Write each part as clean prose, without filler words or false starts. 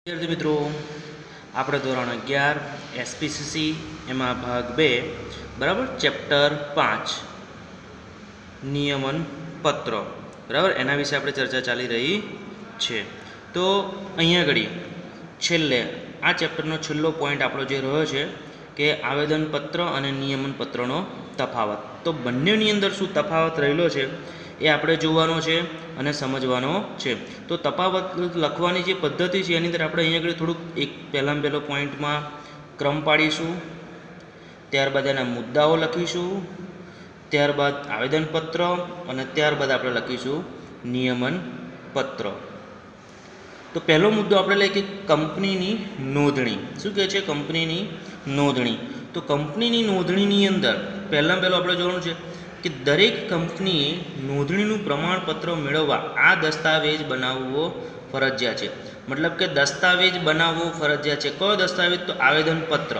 વિદ્યાર્થી મિત્રો, આપણે ધોરણ 11 એસપીસીસી એમાં ભાગ 2 બરાબર ચેપ્ટર 5 નિયમન પત્ર બરાબર એના વિશે આપણે ચર્ચા ચાલી રહી છે. તો અહીંયા ઘડી છેલ્લે આ ચેપ્ટરનો છેલ્લો પોઈન્ટ આપણો જે રહ્યો છે કે આવેદનપત્ર અને નિયમન પત્રનો તફાવત. તો બંનેની અંદર શું તફાવત રહેલો છે એ આપણે જોવાનો છે અને સમજવાનો છે. તો તફાવત લખવાની જે પદ્ધતિ છે એની અંદર આપણે અહીંયા આગળ થોડુંક એક પહેલો પોઈન્ટમાં ક્રમ પાડીશું, ત્યારબાદ એના મુદ્દાઓ લખીશું, ત્યારબાદ આવેદનપત્ર અને ત્યારબાદ આપણે લખીશું નિયમન પત્ર. તો પહેલો મુદ્દો આપણે લઈએ કે કંપનીની નોંધણી. શું કહે છે? કંપનીની નોંધણી. તો કંપનીની નોંધણીની અંદર પહેલો આપણે જોવાનું છે કે દરેક કંપનીએ નોંધણીનું પ્રમાણપત્ર મેળવવા આ દસ્તાવેજ બનાવવો ફરજિયાત છે. મતલબ કે દસ્તાવેજ બનાવવો ફરજિયાત છે. કયો દસ્તાવેજ? તો આવેદનપત્ર.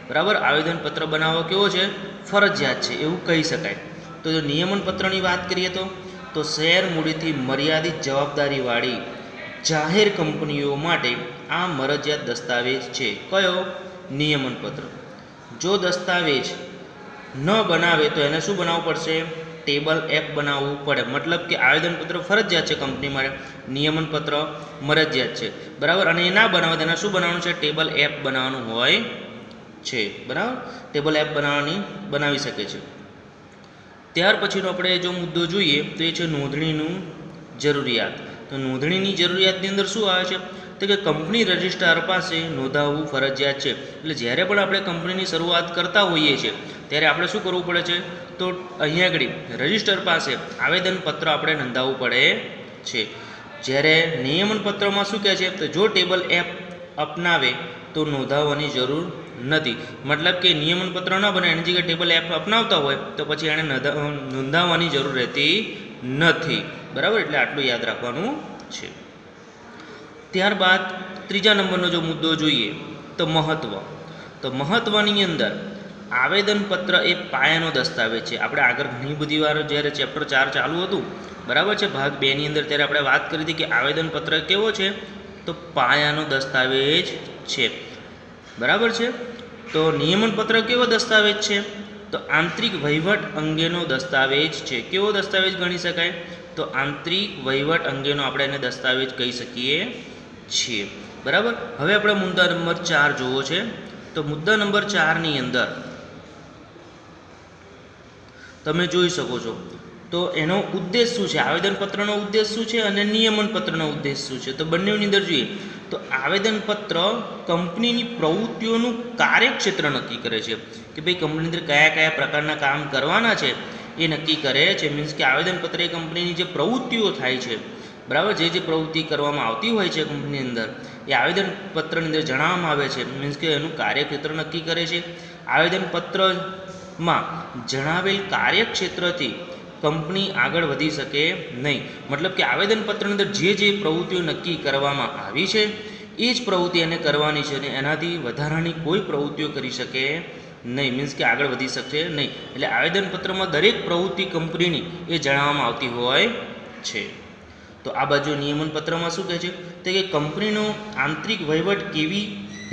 બરાબર, આવેદનપત્ર બનાવવો કેવો છે? ફરજિયાત છે એવું કહી શકાય. તો જો નિયમન પત્રની વાત કરીએ તો શેર મૂડીથી મર્યાદિત જવાબદારીવાળી જાહેર કંપનીઓ માટે આ મરજિયાત દસ્તાવેજ છે. કયો? નિયમન પત્ર. જો દસ્તાવેજ ન બનાવે તો એને શું બનાવવું પડશે? ટેબલ એફ બનાવવું પડે. મતલબ કે આવેદનપત્ર ફરજિયાત છે કંપની માટે, નિયમન પત્ર મરજિયાત છે. બરાબર, અને એ ના બનાવે તો એને શું બનાવવાનું છે? ટેબલ એફ બનાવવાનું હોય છે. બરાબર, ટેબલ એફ બનાવી શકે છે. ત્યાર પછીનો આપણે જો મુદ્દો જોઈએ તો એ છે નોંધણીનું જરૂરિયાત. તો નોંધણીની જરૂરિયાતની અંદર શું આવે છે? તો કે કંપની રજિસ્ટ્રાર પાસે નોંધાવવું ફરજિયાત છે. એટલે જ્યારે પણ આપણે કંપનીની શરૂઆત કરતા હોઈએ છીએ ત્યારે આપણે શું કરવું પડે છે? તો અહીંયા આગળ રજિસ્ટર પાસે આવેદનપત્ર આપણે નોંધાવવું પડે છે. જ્યારે નિયમન પત્રમાં શું કહે છે? તો જો ટેબલ એફ અપનાવે તો નોંધાવવાની જરૂર નથી. મતલબ કે નિયમન પત્ર ન બને એની જગ્યાએ ટેબલ એફ અપનાવતા હોય તો પછી એને નોંધાવવાની જરૂર રહેતી નથી. બરાબર, એટલે આટલું યાદ રાખવાનું છે. ત્યારબાદ ત્રીજા નંબરનો જો મુદ્દો જોઈએ તો મહત્ત્વ. તો મહત્ત્વની અંદર આવેદનપત્ર એ પાયાનો દસ્તાવેજ છે. આપણે આગળ ઘણી બધી વાર જ્યારે ચેપ્ટર 4 ચાલુ હતું, બરાબર છે, ભાગ 2ની અંદર ત્યારે આપણે વાત કરી હતી કે આવેદનપત્ર કેવો છે? તો પાયાનો દસ્તાવેજ છે. બરાબર છે. તો નિયમન પત્ર કેવો દસ્તાવેજ છે? તો આંતરિક વહીવટ અંગેનો દસ્તાવેજ છે. કેવો દસ્તાવેજ ગણી શકાય? તો આંતરિક વહીવટ અંગેનો આપણે એને દસ્તાવેજ કહી શકીએ છીએ. બરાબર, હવે આપણે મુદ્દા નંબર 4 જોવો છે. તો મુદ્દા નંબર 4ની અંદર તમે જોઈ શકો છો તો એનો ઉદ્દેશ શું છે? આવેદનપત્રનો ઉદ્દેશ શું છે અને નિયમન પત્રનો ઉદ્દેશ શું છે? તો બંનેની અંદર જોઈએ તો આવેદનપત્ર કંપનીની પ્રવૃત્તિઓનું કાર્યક્ષેત્ર નક્કી કરે છે કે ભાઈ કંપની અંદર કયા કયા પ્રકારના કામ કરવાના છે એ નક્કી કરે છે. મીન્સ કે આવેદનપત્ર એ કંપનીની જે પ્રવૃત્તિઓ થાય છે, બરાબર, જે પ્રવૃત્તિ કરવામાં આવતી હોય છે કંપની અંદર એ આવેદનપત્રની અંદર જણાવવામાં આવે છે. મીન્સ કે એનું કાર્યક્ષેત્ર નક્કી કરે છે. આવેદનપત્રમાં જણાવેલ કાર્યક્ષેત્રથી કંપની આગળ વધી શકે નહીં. મતલબ કે આવેદનપત્રની અંદર જે પ્રવૃત્તિઓ નક્કી કરવામાં આવી છે એ જ પ્રવૃત્તિ એને કરવાની છે અને એનાથી વધારાની કોઈ પ્રવૃત્તિઓ કરી શકે નહીં. મીન્સ કે આગળ વધી શકશે નહીં. એટલે આવેદનપત્રમાં દરેક પ્રવૃત્તિ કંપનીની એ જણાવવામાં આવતી હોય છે. તો આ બાજુ નિયમન પત્રમાં શું કહે છે? તો કે કંપનીનો આંતરિક વહીવટ કેવી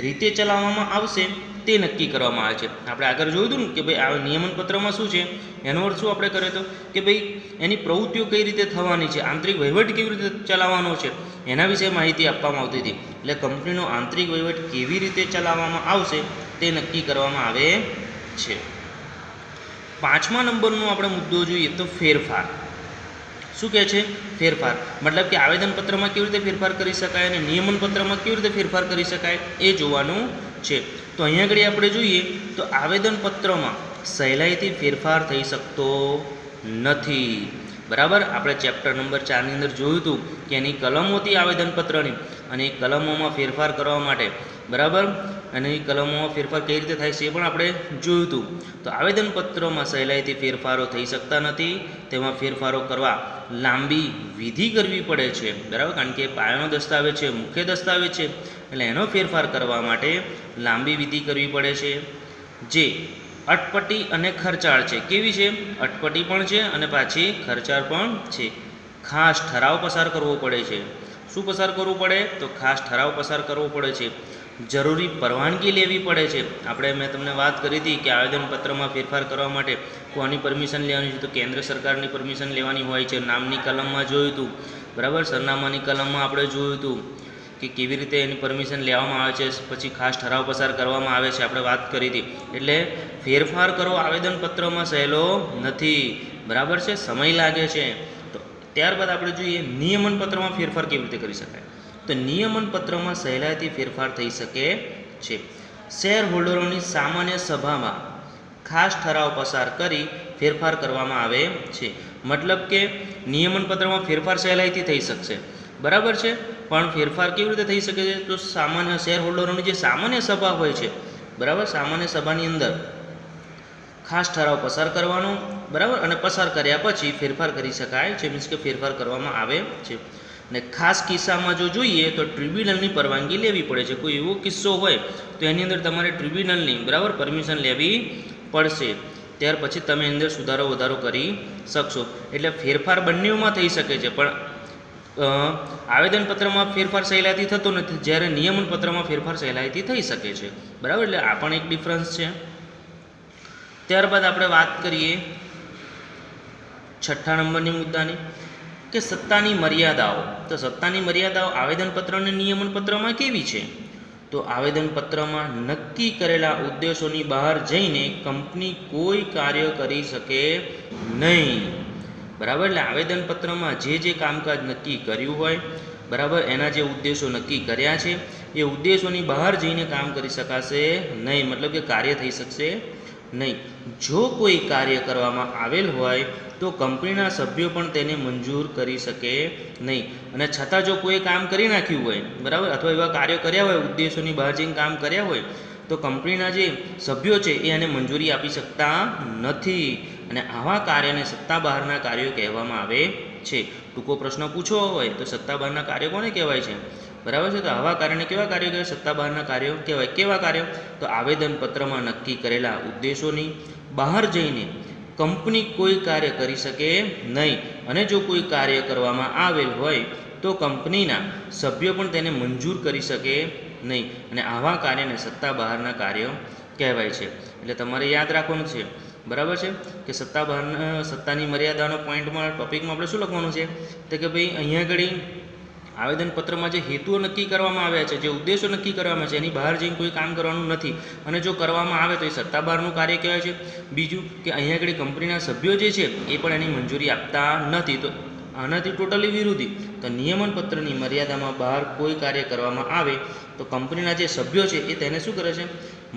રીતે ચલાવવામાં આવશે તે નક્કી કરવામાં આવે છે. આપણે આગળ જોયું હતું ને કે ભાઈ આ નિયમન પત્રમાં શું છે, એનો અર્થ શું આપણે કર્યો હતો કે ભાઈ એની પ્રવૃત્તિઓ કઈ રીતે થવાની છે, આંતરિક વહીવટ કેવી રીતે ચલાવવાનો છે એના વિશે માહિતી આપવામાં આવતી હતી. એટલે કંપનીનો આંતરિક વહીવટ કેવી રીતે ચલાવવામાં આવશે તે નક્કી કરવામાં આવે છે. 5મા નંબરનો આપણે મુદ્દો જોઈએ તો ફેરફાર. શું કહે છે? ફેરફાર. મતલબ કે આવેદનપત્રમાં કેવી રીતે ફેરફાર કરી શકાય અને નિયમન પત્રમાં કેવી રીતે ફેરફાર કરી શકાય એ જોવાનું છે. તો અહીંયા આગળ આપણે જોઈએ તો આવેદનપત્રમાં સહેલાઈથી ફેરફાર થઈ શકતો નથી. બરાબર, આપણે ચેપ્ટર નંબર 4ની અંદર જોયું હતું કે એની કલમો હતી આવેદનપત્રની અને એ કલમોમાં ફેરફાર કરવા માટે, બરાબર, અને એ કલમોમાં ફેરફાર કઈ રીતે થાય છે એ પણ આપણે જોયું હતું. તો આવેદનપત્રમાં સહેલાઈથી ફેરફારો થઈ શકતા નથી. તેમાં ફેરફારો કરવા લાંબી વિધિ કરવી પડે છે. બરાબર, કારણ કે પાયાનો દસ્તાવેજ છે, મુખ્ય દસ્તાવેજ છે, એટલે એનો ફેરફાર કરવા માટે લાંબી વિધિ કરવી પડે છે જે અટપટી અને ખર્ચાળ છે. કેવી છે? અટપટી પણ છે અને પાછી ખર્ચાળ પણ છે. ખાસ ઠરાવ પસાર કરવો પડે છે. શું પસાર કરવું પડે? તો ખાસ ઠરાવ પસાર કરવો પડે છે. જરૂરી પરવાનગી લેવી પડે છે. આપણે મેં તમને વાત કરી હતી કે આવેદનપત્રમાં ફેરફાર કરવા માટે કોની પરમિશન લેવાની છે? તો કેન્દ્ર સરકારની પરમિશન લેવાની હોય છે. નામની કલમમાં જોયું હતું, બરાબર. સરનામાની કલમમાં આપણે જોયું હતું કે કેવી રીતે એની પરમિશન લેવામાં આવે છે. પછી ખાસ ઠરાવ પસાર કરવામાં આવે છે, આપણે વાત કરી હતી. એટલે ફેરફાર કરવો આવેદનપત્રમાં સહેલો નથી, બરાબર છે, સમય લાગે છે. તો ત્યારબાદ આપણે જોઈએ નિયમનપત્રમાં ફેરફાર કેવી રીતે કરી શકાય. તો નિયમનપત્રમાં સહેલાઈથી ફેરફાર થઈ શકે છે. શેર હોલ્ડરોની સામાન્ય સભામાં ખાસ ઠરાવ પસાર કરી ફેરફાર કરવામાં આવે છે. મતલબ કે નિયમનપત્રમાં ફેરફાર સહેલાઈથી થઈ શકશે, બરાબર છે. પણ ફેરફાર કેવી રીતે થઈ શકે છે? તો સામાન્ય શેર હોલ્ડરોની જે સામાન્ય સભા હોય છે, બરાબર, સામાન્ય સભાની અંદર ખાસ ઠરાવ પસાર કરવાનો, બરાબર, અને પસાર કર્યા પછી ફેરફાર કરી શકાય છે, મીન્સ કે ફેરફાર કરવામાં આવે છે. અને ખાસ કિસ્સામાં જો જોઈએ તો ટ્રિબ્યુનલની પરવાનગી લેવી પડે છે. કોઈ એવો કિસ્સો હોય તો એની અંદર તમારે ટ્રિબ્યુનલની, બરાબર, પરમિશન લેવી પડશે. ત્યાર પછી તમે અંદર સુધારો વધારો કરી શકશો. એટલે ફેરફાર બંનેમાં થઈ શકે છે, પણ આવેદનપત્રમાં ફેરફાર સહેલાઈથી થતો નથી, જ્યારે નિયમનપત્રમાં ફેરફાર સહેલાઈથી થઈ શકે છે, બરાબર. એટલે આ પણ એક ડિફરન્સ છે. ત્યારબાદ આપણે વાત કરીએ 6થા નંબરની મુદ્દાની કે સત્તાની મર્યાદાઓ. તો સત્તાની મર્યાદાઓ આવેદનપત્ર અને નિયમનપત્રમાં કેવી છે? તો આવેદનપત્રમાં નક્કી કરેલા ઉદ્દેશોની બહાર જઈને કંપની કોઈ કાર્ય કરી શકે નહીં, બરાબર. એટલે આવેદનપત્રમાં જે કામકાજ નક્કી કર્યું હોય, બરાબર, એના જે ઉદ્દેશો નક્કી કર્યા છે એ ઉદ્દેશોની બહાર જઈને કામ કરી શકાશે નહીં, મતલબ કે કાર્ય થઈ શકશે નહીં. જો કોઈ કાર્ય કરવામાં આવેલ હોય તો કંપનીના સભ્યો પણ તેને મંજૂર કરી શકે નહીં. અને છતાં જો કોઈ કામ કરી નાખ્યું હોય, બરાબર, અથવા એવા કાર્યો કર્યા હોય, ઉદ્દેશોની બહાર જઈને કામ કર્યા હોય, તો કંપનીના જે સભ્યો છે એ એને મંજૂરી આપી શકતા નથી. અને આવા કાર્યને સત્તા બહારના કાર્યો કહેવામાં આવે છે. ટૂંકો પ્રશ્ન પૂછવો હોય તો સત્તા બહારના કાર્યો કોને કહેવાય છે? બરાબર છે. તો આવા કાર્યને કેવા કાર્યો કહેવાય? સત્તા બહારના કાર્યો કહેવાય. કેવા કાર્યો? તો આવેદનપત્રમાં નક્કી કરેલા ઉદ્દેશોની બહાર જઈને કંપની કોઈ કાર્ય કરી શકે નહીં. અને જો કોઈ કાર્ય કરવામાં આવેલ હોય તો કંપનીના સભ્યો પણ તેને મંજૂર કરી શકે નહીં. અને આવા કાર્યને સત્તા બહારના કાર્યો કહેવાય છે. એટલે તમારે યાદ રાખવાનું છે, બરાબર છે, કે સત્તાની મર્યાદાનો પોઈન્ટમાં ટોપિકમાં આપણે શું લખવાનું છે? તો કે ભાઈ અહીંયા આગળ આવેદનપત્રમાં જે હેતુઓ નક્કી કરવામાં આવ્યા છે, જે ઉદ્દેશો નક્કી કરવામાં છે, એની બહાર જઈને કોઈ કામ કરવાનું નથી. અને જો કરવામાં આવે તો એ સત્તા બહારનું કાર્ય કહેવાય છે. બીજું કે અહીંયા આગળ કંપનીના સભ્યો જે છે એ પણ એની મંજૂરી આપતા નથી. તો આનાથી ટોટલી વિરોધી. તો નિયમનપત્રની મર્યાદામાં બહાર કોઈ કાર્ય કરવામાં આવે તો કંપનીના જે સભ્યો છે એ તેને શું કરે છે?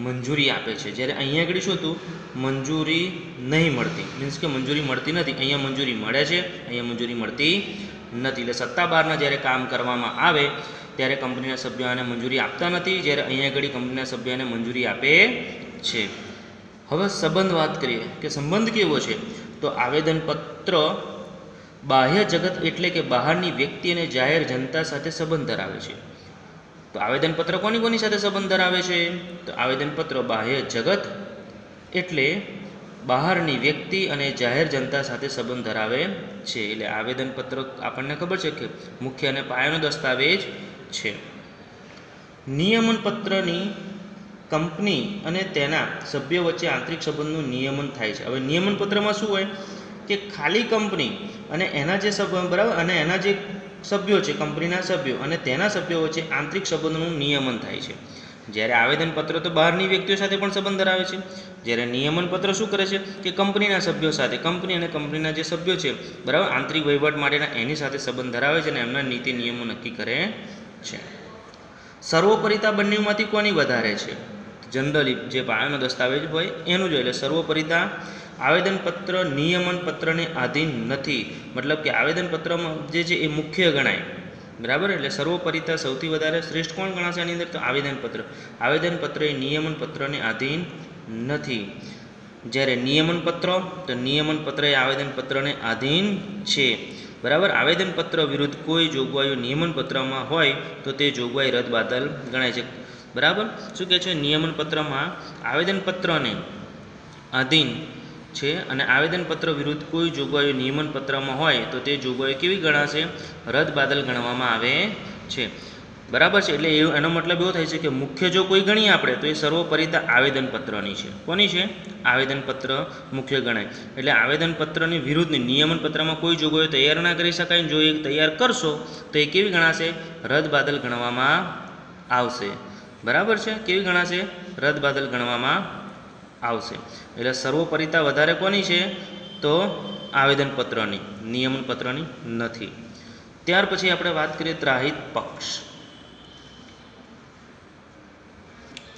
મંજૂરી આપે છે. જ્યારે અહીંયા આગળ શું હતું? મંજૂરી નહીં મળતી, મીન્સ કે મંજૂરી મળતી નથી. અહીંયા મંજૂરી મળે છે, અહીંયા મંજૂરી મળતી નથી. એટલે સત્તા બહારના જ્યારે કામ કરવામાં આવે ત્યારે કંપનીના સભ્યો આને મંજૂરી આપતા નથી, જ્યારે અહીંયા આગળ કંપનીના સભ્યોને મંજૂરી આપે છે. હવે સંબંધ વાત કરીએ કે સંબંધ કેવો છે? તો આવેદનપત્ર બાહ્ય જગત એટલે કે બહારની વ્યક્તિ અને જાહેર જનતા સાથે સંબંધ ધરાવે છે. તો આવેદનપત્ર કોની સાથે સંબંધ ધરાવે છે? તો આવેદનપત્ર બાહ્ય જગત એટલે બહારની વ્યક્તિ અને જાહેર જનતા સાથે સંબંધ ધરાવે છે. એટલે આવેદનપત્ર આપણને ખબર છે કે મુખ્ય અને પાયાનો દસ્તાવેજ છે. નિયમનપત્રની કંપની અને તેના સભ્યો વચ્ચે આંતરિક સંબંધનું નિયમન થાય છે. હવે નિયમનપત્રમાં શું હોય કે ખાલી કંપની અને એના જે બરાબર, અને એના જે સભ્યો છે, કંપનીના સભ્યો અને તેના સભ્યો વચ્ચે આંતરિક સંબંધનું નિયમન થાય છે. જ્યારે આવેદનપત્ર તો બહારની વ્યક્તિઓ સાથે પણ સંબંધ ધરાવે છે, જ્યારે નિયમનપત્ર શું કરે છે કે કંપનીના સભ્યો સાથે, કંપની અને કંપનીના જે સભ્યો છે, બરાબર, આંતરિક વહીવટ માટેના એની સાથે સંબંધ ધરાવે છે અને એમના નીતિ નિયમો નક્કી કરે છે. સર્વોપરિતા બંનેમાંથી કોની વધારે છે? જનરલી જે પાયાનો દસ્તાવેજ હોય એનું જોઈએ. એટલે સર્વોપરિતા આવેદનપત્ર નિયમનપત્રને આધીન નથી, મતલબ કે આવેદનપત્રમાં જે છે એ મુખ્ય ગણાય, બરાબર. એટલે સર્વોપરિતા સૌથી વધારે શ્રેષ્ઠ કોણ ગણાશે આની અંદર? તો આવેદનપત્ર. આવેદનપત્ર એ નિયમનપત્રને આધીન નથી. જ્યારે નિયમનપત્ર એ આવેદનપત્રને આધીન છે, બરાબર. આવેદનપત્ર વિરુદ્ધ કોઈ જોગવાઈઓ નિયમનપત્રમાં હોય તો તે જોગવાઈ રદબાતલ ગણાય છે, બરાબર. શું કહે છે? નિયમનપત્રમાં આવેદનપત્રને આધીન છે અને આવેદનપત્ર વિરુદ્ધ કોઈ જોગવાઈઓ નિયમનપત્રમાં હોય તો તે જોગવાઈઓ કેવી ગણાશે? રદબાતલ ગણવામાં આવે છે, બરાબર છે. એટલે એનો મતલબ એવો થાય છે કે મુખ્ય જો કોઈ ગણીએ આપણે તો એ સર્વોપરિતા આવેદનપત્રની છે. કોની છે? આવેદનપત્ર મુખ્ય ગણાય. એટલે આવેદનપત્રની વિરુદ્ધની નિયમનપત્રમાં કોઈ જોગવાઈઓ તૈયાર ના કરી શકાય. જો એ તૈયાર કરશો તો એ કેવી ગણાશે? રદબાતલ ગણવામાં આવશે, બરાબર છે. કેવી ગણાશે? રદબાતલ ગણવામાં આવશે. એટલે સર્વોપરિતા વધારે કોની છે? તો આવેદનપત્રની, નિયમનપત્રની નથી. ત્યાર પછી આપણે વાત કરીએ ત્રાહિત પક્ષ.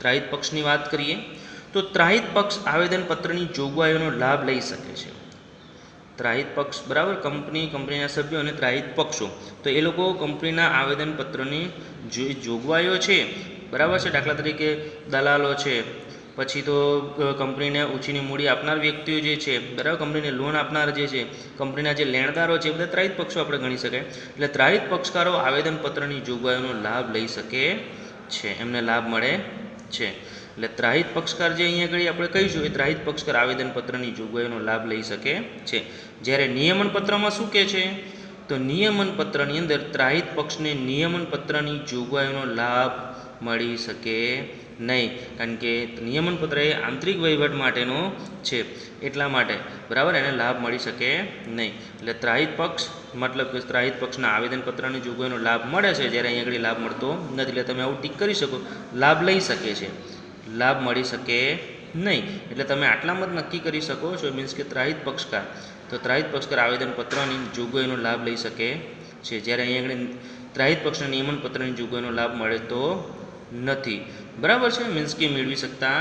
ત્રાહિત પક્ષની વાત કરીએ તો ત્રાહિત પક્ષ આવેદનપત્રની જોગવાઈઓનો લાભ લઈ શકે છે. ત્રાહિત પક્ષ, બરાબર, કંપનીના સભ્યો અને ત્રાહિત પક્ષો, તો એ લોકો કંપનીના આવેદનપત્રની જે જોગવાઈઓ છે, બરાબર છે, દાખલા તરીકે દલાલો છે, પછી તો કંપનીને ઊંચીની મૂડી આપનાર વ્યક્તિઓ જે છે, બરાબર, કંપનીને લોન આપનાર જે છે, કંપનીના જે લેણદારો છે, બધા ત્રાહિત પક્ષો આપણે ગણી શકાય. એટલે ત્રાહિત પક્ષકારો આવેદનપત્રની જોગવાઈઓનો લાભ લઈ શકે છે, એમને લાભ મળે છે. એટલે ત્રાહિત પક્ષકાર જે અહીંયા આગળ આપણે કહીશું એ ત્રાહિત પક્ષકાર આવેદનપત્રની જોગવાઈઓનો લાભ લઈ શકે છે. જ્યારે નિયમનપત્રમાં શું કહે છે? તો નિયમનપત્રની અંદર ત્રાહિત પક્ષને નિયમનપત્રની જોગવાઈઓનો લાભ મળી શકે નહીં, કારણ કે નિયમનપત્ર એ આંતરિક વહીવટ માટેનો છે, એટલા માટે, બરાબર, એને લાભ મળી શકે નહીં. એટલે ત્રાહિત પક્ષ મતલબ કે ત્રાહિત પક્ષના આવેદનપત્રની જોગવાઈનો લાભ મળે છે, જ્યારે અહીંયા આગળ લાભ મળતો નથી. એટલે તમે આવું ટીક કરી શકો, લાભ લઈ શકે છે, લાભ મળી શકે નહીં. એટલે તમે આટલામાં જ નક્કી કરી શકો છો, મીન્સ કે ત્રાહિત પક્ષકાર, તો ત્રાહિત પક્ષકાર આવેદનપત્રની જોગવાઈનો લાભ લઈ શકે છે, જ્યારે અહીંયા આગળ ત્રાહિત પક્ષના નિયમનપત્રની જોગવાઈનો લાભ મળે તો નથી, બરાબર છે, મીન્સ કે મેળવી શકતા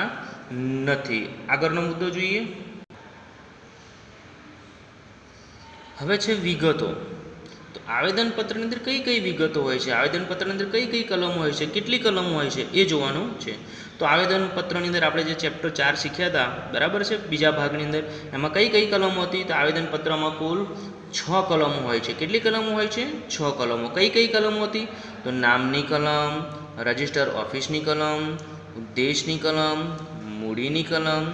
નથી. આગળનો મુદ્દો જોઈએ. હવે છે વિગતો. તો આવેદનપત્રની અંદર કઈ કઈ વિગતો હોય છે? આવેદનપત્રની અંદર કઈ કઈ કલમો હોય છે? કેટલી કલમો હોય છે? એ જોવાનું છે. તો આવેદનપત્રની અંદર આપણે જે ચેપ્ટર 4 શીખ્યા હતા, બરાબર છે, બીજા ભાગની અંદર, એમાં કઈ કઈ કલમો હતી? તો આવેદનપત્રમાં કુલ 6 કલમો હોય છે. કેટલી કલમો હોય છે? 6 કલમો. કઈ કઈ કલમો હતી? તો નામની કલમ, રજિસ્ટર ઓફિસની કલમ, ઉદ્દેશની કલમ, મૂડીની કલમ,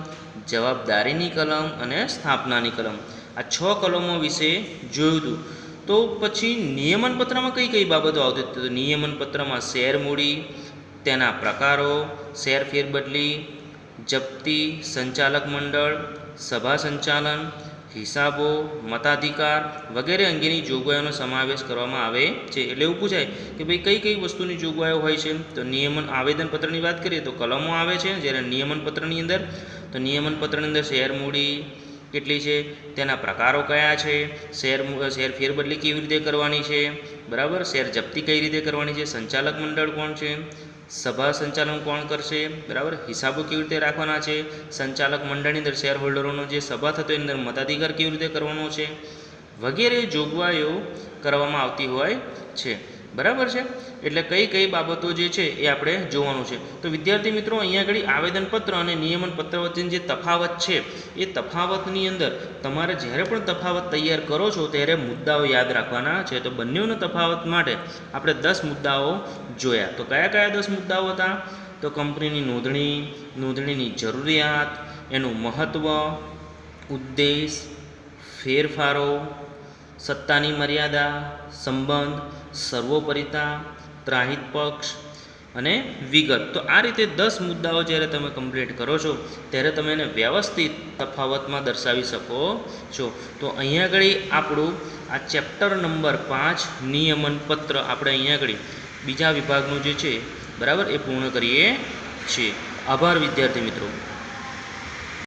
જવાબદારીની કલમ અને સ્થાપનાની કલમ. આ 6 કલમો વિશે જોયું હતું. તો પછી નિયમનપત્રમાં કઈ કઈ બાબતો આવતી હતી? તો નિયમનપત્રમાં શેર મૂડી, તેના પ્રકારો, શેર ફેરબદલી, જપ્તી, સંચાલક મંડળ, સભા સંચાલન, હિસાબો, મતાધિકાર વગેરે અંગેની જોગવાઈઓનો સમાવેશ કરવામાં આવે છે. એટલે એવું પૂછાય કે ભાઈ કઈ કઈ વસ્તુની જોગવાઈઓ હોય છે? તો આવેદનપત્રની વાત કરીએ તો કલમો આવે છે, જ્યારે નિયમનપત્રની અંદર, તો નિયમનપત્રની અંદર શેર મૂડી કેટલી છે, તેના પ્રકારો કયા છે, શેર ફેરબદલી કેવી રીતે કરવાની છે, બરાબર, શેર જપ્તી કઈ રીતે કરવાની છે, સંચાલક મંડળ કોણ છે, સભા સંચાલન કોણ કરશે, બરાબર, હિસાબો કેવી રીતે રાખવાના છે, સંચાલક મંડળની અંદર શેર હોલ્ડરોનો જે સભા થતો એની અંદર મતાધિકાર કેવી રીતે કરવાનો છે, વગેરે જોગવાઈઓ કરવામાં આવતી હોય છે, બરાબર છે. એટલે કઈ કઈ બાબતો જે છે એ આપણે જોવાનું છે. તો વિદ્યાર્થી મિત્રો, અહીંયા આગળ આવેદનપત્ર અને નિયમનપત્ર વચ્ચેની જે તફાવત છે એ તફાવતની અંદર તમારે જ્યારે પણ તફાવત તૈયાર કરો છો ત્યારે મુદ્દાઓ યાદ રાખવાના છે. તો બંનેઓના તફાવત માટે આપણે 10 મુદ્દાઓ જોયા. તો કયા કયા 10 મુદ્દાઓ હતા? તો કંપનીની નોંધણી, નોંધણીની જરૂરિયાત, એનું મહત્ત્વ, ઉદ્દેશ, ફેરફારો, સત્તાની મર્યાદા, સંબંધ, સર્વોપરિતા, ત્રાહિત પક્ષ અને વિગત. તો આ રીતે 10 મુદ્દાઓ જ્યારે તમે કમ્પ્લીટ કરો છો ત્યારે તમે એને વ્યવસ્થિત તફાવતમાં દર્શાવી શકો છો. તો અહીંયા આગળ આપણું આ ચેપ્ટર નંબર 5 નિયમનપત્ર આપણે અહીંયા આગળ બીજા વિભાગનું જે છે, બરાબર, એ પૂર્ણ કરીએ છીએ. આભાર વિદ્યાર્થી મિત્રો.